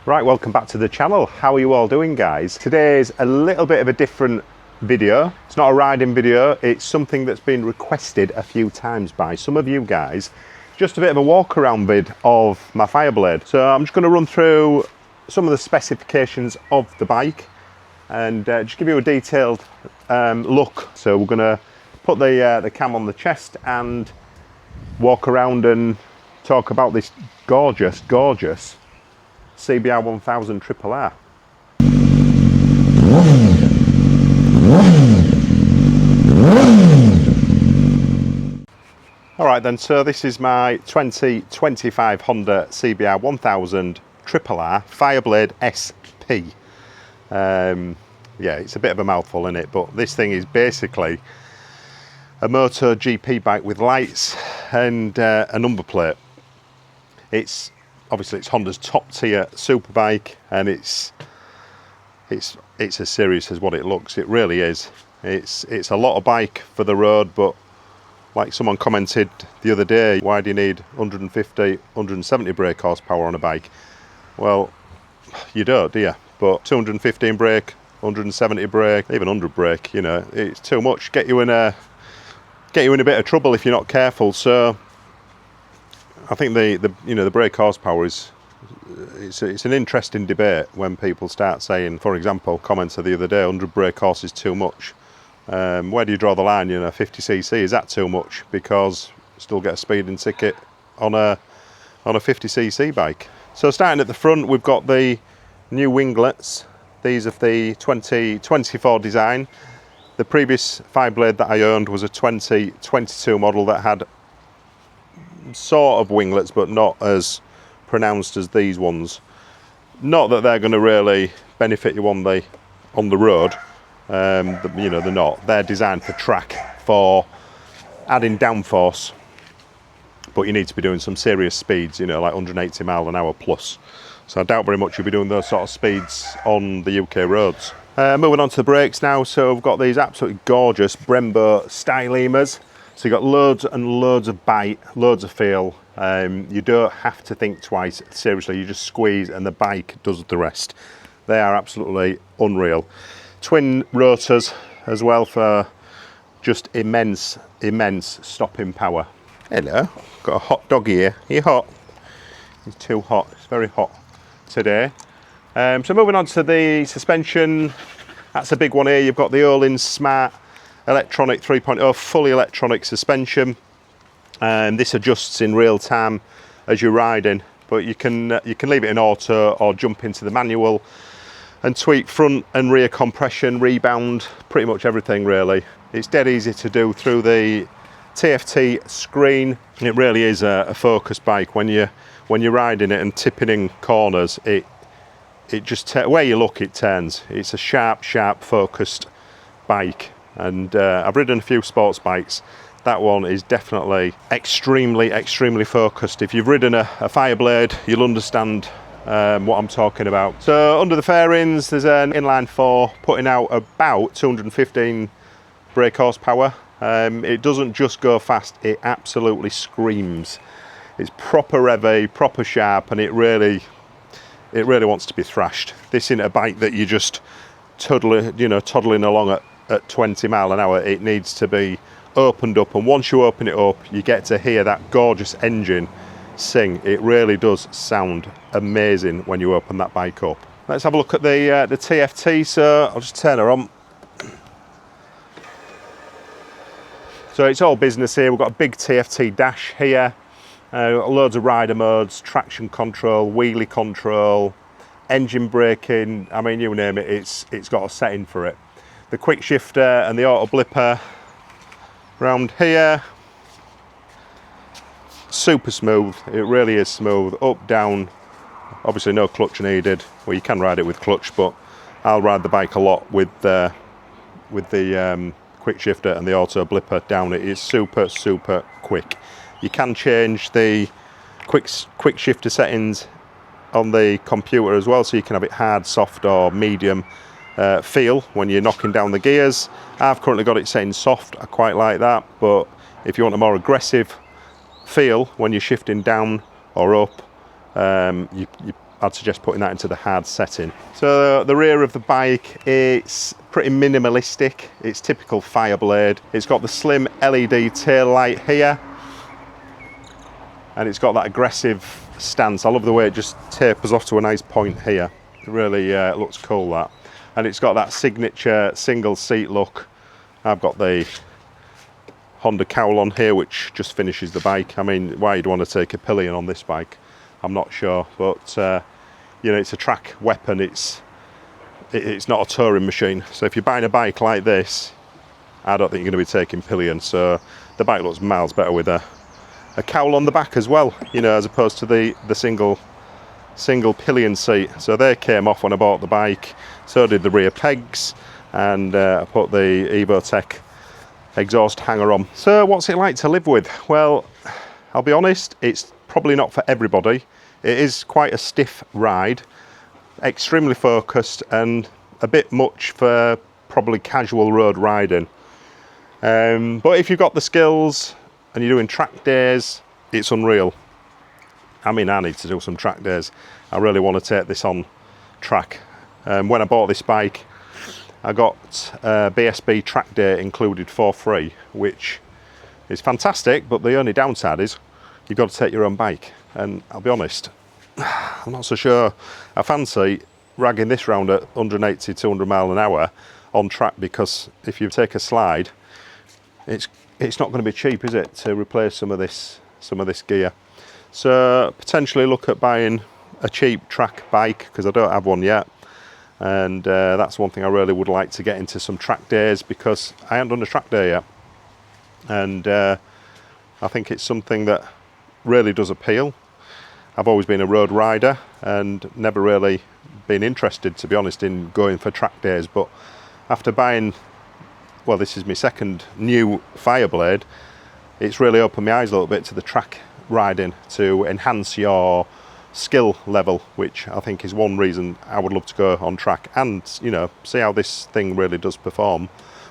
Right, welcome back to the channel. How are you all doing, guys? Today's a little bit of a different video. It's not a riding video, it's something that's been requested a few times by some of you guys. Just a bit of a walk around vid of my Fireblade. So I'm just going to run through some of the specifications of the bike and just give you a detailed look. So we're going to put the cam on the chest and walk around and talk about this gorgeous CBR1000RR-R. Alright then, so this is my 2025 Honda CBR1000RR-R Fireblade SP. Yeah, it's a bit of a mouthful, isn't it? But this thing is basically a MotoGP bike with lights and a number plate. It's obviously it's Honda's top tier superbike, and it's as serious as what it looks. It really is. It's a lot of bike for the road, but like someone commented the other day, why do you need 150, 170 brake horsepower on a bike? Well, you don't, do you? But 215 brake, 170 brake, even 100 brake, you know, it's too much. Get you in a bit of trouble if you're not careful. So I think the brake horsepower is it's an interesting debate when people start saying, for example, commented the other day, 100 brake horse is too much. Where do you draw the line? You know, 50cc, is that too much? Because you still get a speeding ticket on a 50cc bike. So starting at the front, we've got the new winglets. These are the 2024 design. The previous Fireblade that I owned was a 2022 model that had sort of winglets, but not as pronounced as these ones. Not that they're going to really benefit you on the road. You know, they're not. They're designed for track, for adding downforce, but you need to be doing some serious speeds, you know, like 180 mile an hour plus. So I doubt very much you'll be doing those sort of speeds on the UK roads. Moving on to the brakes now. So we've got these absolutely gorgeous Brembo styleemers. So you've got loads and loads of bite, loads of feel. You don't have to think twice. Seriously, you just squeeze and the bike does the rest. They are absolutely unreal. Twin rotors as well for just immense stopping power. Hello, got a hot dog here. Are you hot? It's too hot. It's very hot today. So moving on to the suspension. That's a big one here. You've got the Öhlins Smart Electronic 3.0 fully electronic suspension. This adjusts in real time as you're riding, but you can leave it in auto or jump into the manual and tweak front and rear compression, rebound, pretty much everything really. It's dead easy to do through the TFT screen. It really is a focus bike. When you're riding it and tipping in corners, it just where you look it turns. It's a sharp focused bike. And I've ridden a few sports bikes. That one is definitely extremely focused. If you've ridden a Fireblade, you'll understand what I'm talking about. So under the fairings, there's an inline 4 putting out about 215 brake horsepower. It doesn't just go fast, it absolutely screams. It's proper revvy, proper sharp, and it really wants to be thrashed. This isn't a bike that you just toddling along at 20 mile an hour. It needs to be opened up, and once you open it up, you get to hear that gorgeous engine sing. It really does sound amazing when you open that bike up. Let's have a look at the TFT. So I'll just turn her on. So it's all business here. We've got a big TFT dash here, loads of rider modes, traction control, wheelie control, engine braking. I mean, you name it, it's got a setting for it. The quick shifter and the auto blipper round here, super smooth. It really is smooth. Up, down, obviously no clutch needed. Well, you can ride it with clutch, but I'll ride the bike a lot with the quick shifter and the auto blipper down. It is super quick. You can change the quick shifter settings on the computer as well, so you can have it hard, soft or medium feel when you're knocking down the gears. I've currently got it set in soft. I quite like that, but if you want a more aggressive feel when you're shifting down or up, you I'd suggest putting that into the hard setting. So the rear of the bike, it's pretty minimalistic. It's typical Fireblade. It's got the slim LED tail light here, and it's got that aggressive stance. I love the way it just tapers off to a nice point here. It really looks cool, that. And it's got that signature single seat look. I've got the Honda cowl on here, which just finishes the bike. I mean, why you'd want to take a pillion on this bike, I'm not sure, but you know, it's a track weapon. It's not a touring machine. So if you're buying a bike like this, I don't think you're going to be taking pillion. So the bike looks miles better with a cowl on the back as well, you know, as opposed to the single pillion seat. So they came off when I bought the bike. So did the rear pegs, and I put the Evotech exhaust hanger on. So what's it like to live with? Well, I'll be honest, it's probably not for everybody. It is quite a stiff ride, extremely focused, and a bit much for probably casual road riding. But if you've got the skills and you're doing track days, it's unreal. I mean, I need to do some track days. I really want to take this on track. When I bought this bike, I got BSB track day included for free, which is fantastic, but the only downside is you've got to take your own bike. And I'll be honest, I'm not so sure I fancy ragging this round at 180, 200 mile an hour on track, because if you take a slide, it's not going to be cheap, is it, to replace some of this gear. So potentially look at buying a cheap track bike, because I don't have one yet. And that's one thing I really would like to get into, some track days, because I haven't done a track day yet. And I think it's something that really does appeal. I've always been a road rider and never really been interested, to be honest, in going for track days. But after buying, well, this is my second new Fireblade, it's really opened my eyes a little bit to the track riding, to enhance your skill level, which I think is one reason I would love to go on track and, you know, see how this thing really does perform.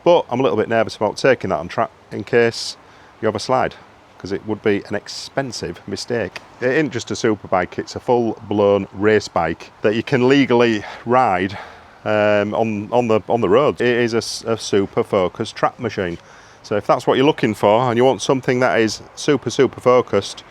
But I'm a little bit nervous about taking that on track in case you have a slide, because it would be an expensive mistake. It isn't just a superbike, it's a full-blown race bike that you can legally ride on the road. It is a super focused track machine. So if that's what you're looking for, and you want something that is super focused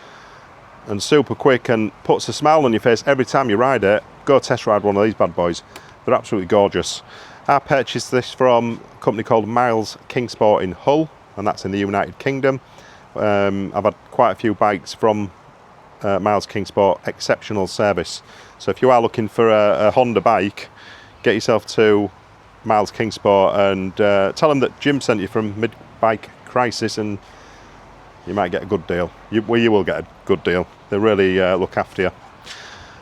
and super quick and puts a smile on your face every time you ride it, go test ride one of these bad boys. They're absolutely gorgeous. I purchased this from a company called Miles Kingsport in Hull, and that's in the United Kingdom. I've had quite a few bikes from Miles Kingsport, exceptional service. So if you are looking for a Honda bike, get yourself to Miles Kingsport and tell them that Jim sent you from Mid-Bike Crisis, and you might get a good deal. You will get a good deal. They really look after you.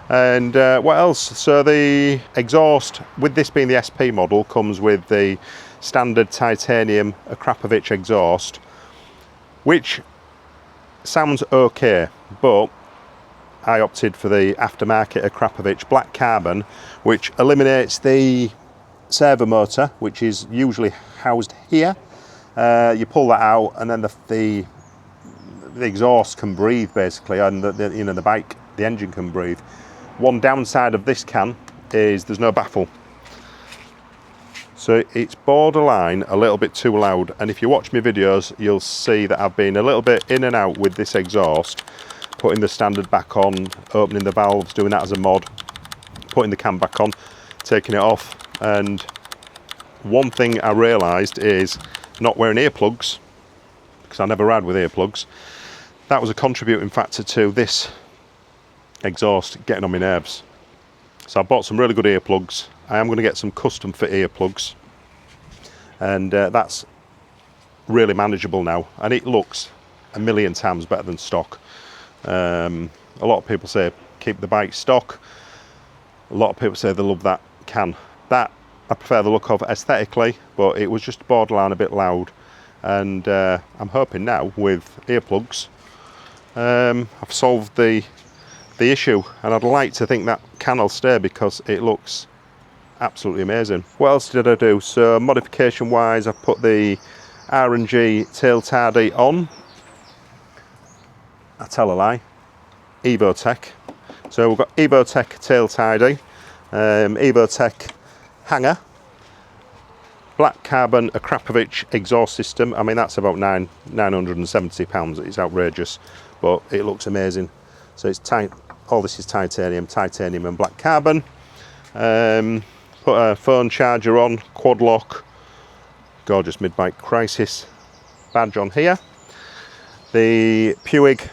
And what else? So the exhaust, with this being the SP model, comes with the standard titanium Akrapovic exhaust, which sounds okay, but I opted for the aftermarket Akrapovic black carbon, which eliminates the servo motor, which is usually housed here. You pull that out, and then the exhaust can breathe, basically, and the bike, the engine can breathe. One downside of this can is there's no baffle, so it's borderline a little bit too loud. And if you watch my videos, you'll see that I've been a little bit in and out with this exhaust, putting the standard back on, opening the valves, doing that as a mod, putting the cam back on, taking it off. And one thing I realised is not wearing earplugs, because I never ride with earplugs. That was a contributing factor to this exhaust getting on my nerves. So I bought some really good earplugs. I am going to get some custom fit earplugs, and that's really manageable now, and it looks a million times better than stock. A lot of people say keep the bike stock. A lot of people say they love that can. That I prefer the look of aesthetically, but it was just borderline a bit loud. And I'm hoping now with earplugs I've solved the issue, and I'd like to think that can will stay, because it looks absolutely amazing. What else did I do? So modification wise, I've put the R&G tail tardy on. I tell a lie, Evotech, So we've got Evotech tail tidy, Evotech hanger, black carbon Akrapovic exhaust system. I mean, that's about £970. It's outrageous, but it looks amazing. So it's tight. All this is titanium and black carbon. Put a phone charger on, quad lock, gorgeous mid-bike crisis badge on here. The Puig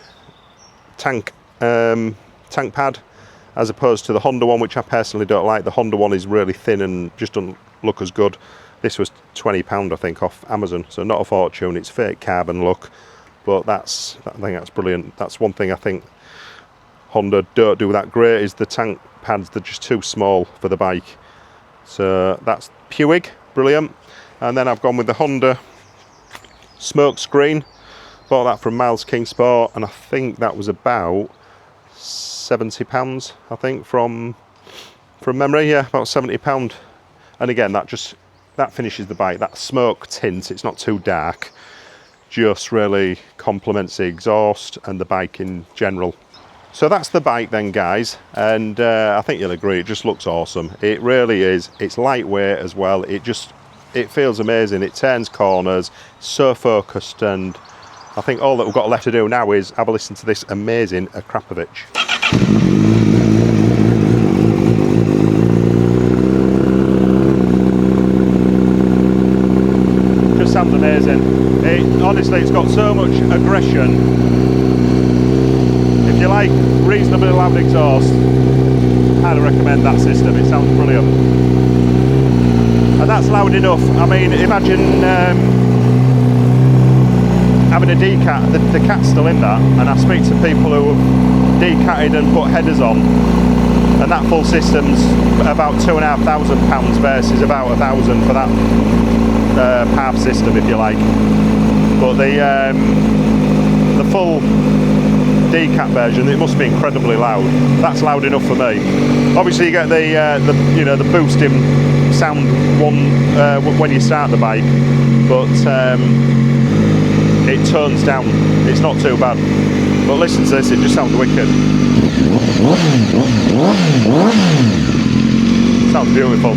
tank pad, as opposed to the Honda one, which I personally don't like. The Honda one is really thin and just doesn't look as good. This was £20, I think, off Amazon, so not a fortune. It's fake carbon look, but I think that's brilliant. That's one thing I think Honda don't do that great, is the tank pads. They're just too small for the bike. So that's Puig, brilliant. And then I've gone with the Honda smoke screen. Bought that from Miles King Sport, and I think that was about £70, I think, from memory. Yeah, about £70. And again, that finishes the bike. That smoke tint, it's not too dark, just really complements the exhaust and the bike in general. So that's the bike then, guys, and I think you'll agree, it just looks awesome. It really is. It's lightweight as well. It feels amazing. It turns corners, so focused, and I think all that we've got left to do now is have a listen to this amazing Akrapovic. Just sounds amazing. Honestly, it's got so much aggression. If you like reasonably loud exhaust, I'd recommend that system. It sounds brilliant. And that's loud enough. I mean, imagine having a decat, the cat's still in that, and I speak to people who have decatted and put headers on, and that full system's about £2,500 versus about £1,000 for that half system, if you like. But the full decat version, it must be incredibly loud. That's loud enough for me. Obviously, you get the boosting sound when you start the bike, but it turns down. It's not too bad. But listen to this, it just sounds wicked. Sounds beautiful.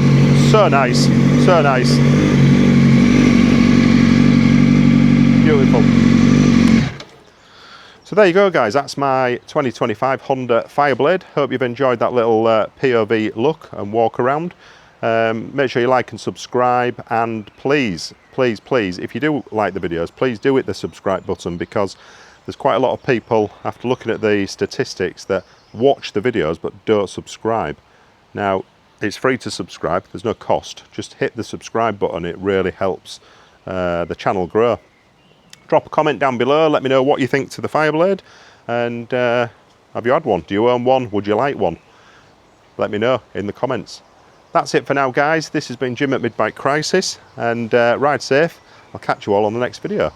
So nice. So nice. Beautiful. So there you go, guys. That's my 2025 Honda Fireblade. Hope you've enjoyed that little POV look and walk around. Make sure you like and subscribe, and please, if you do like the videos, please do hit the subscribe button, because there's quite a lot of people, after looking at the statistics, that watch the videos but don't subscribe. Now, it's free to subscribe, there's no cost. Just hit the subscribe button, it really helps the channel grow. Drop a comment down below, let me know what you think to the Fireblade, and have you had one? Do you own one? Would you like one? Let me know in the comments. That's it for now, guys. This has been Jim at Mid-Bike Crisis, and ride safe. I'll catch you all on the next video.